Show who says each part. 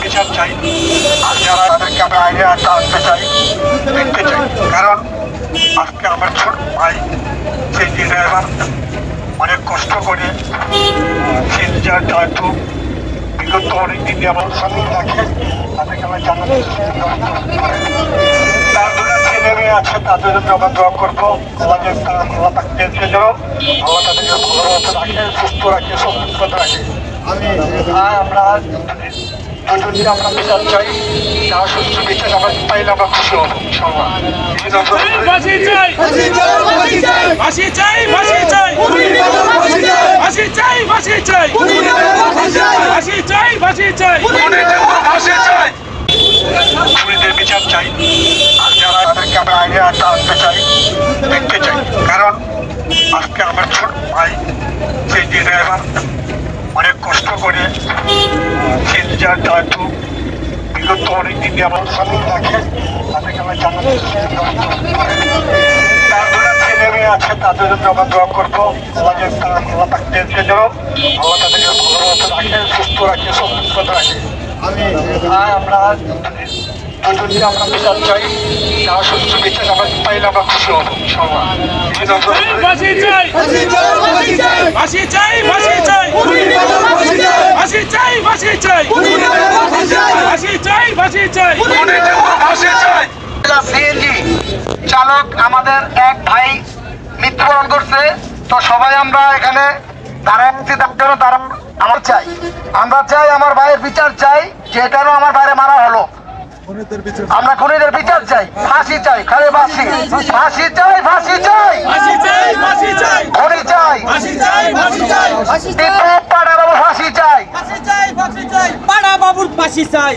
Speaker 1: বিচার চাই আর যারা তাদেরকে আমরা আইনে আনতে চাই, দেখতে চাই। কারণ আজকে আমার ছোট ভাই সিএনজি ড্রাইভার অনেক কষ্ট করে সিএনজি টাটু বিগত অনেকদিন দিয়ে আমার সামনে রাখে, তাদেরকে আমরা জানাতে তার দুটো ছেলে মেয়ে আছে, তাদের জন্য আমরা দোয়া করবো। আমাদের আল্লাহ তাদেরকে যেন আল্লাহ তাদেরকে ভালো মতো রাখে, সুস্থ রাখে, সমৃদ্ধ রাখে। আমরা দুজনকে আমরা বিচার চাই, যারা সুস্থ বিচার আমরা পাইলে আমরা খুশি হব। খুনিদের বিচার চাই আর যারা তাদেরকে আমরা আইনে আনতে চাই, দেখতে চাই। কারণ আজকে আমার ছোট ভাই সিএনজি ড্রাইভার অনেক কষ্ট করে সিএনজি টাটু বিগত অনেকদিন দিয়ে আমার সামনে রাখে, তাদেরকে আমরা জানাতে তার দুটো ছেলে মেয়ে আছে, তাদের জন্য আমরা দোয়া করবো। আল্লাহ তাদেরকে যেন আল্লাহ তাদেরকে ভালো মতো রাখে, সুস্থ রাখে, সমৃদ্ধ রাখে। আমরা দুজনকে আমরা বিচার চাই, যারা সুস্থ বিচার আমরা পাইলে আমরা খুশি হব।
Speaker 2: সিএনজি চালক আমাদের এক ভাই মৃত্যুবরণ করছে, তো সবাই আমরা এখানে দাঁড়ায় আছি। তার জন্য তারা আমরা চাই আমার ভাইয়ের বিচার চাই, যে কেন আমার ভাইয়ের মারা হলো। আমরা খুনিদের বিচার চাই, ফাঁসি চাই, খালি ফাঁসি ফাঁসি চাই, ফাঁসি চাই, খুনি চাই, পাড়া বাবুর ফাঁসি চাই,
Speaker 3: পাড়া বাবুর ফাঁসি চাই।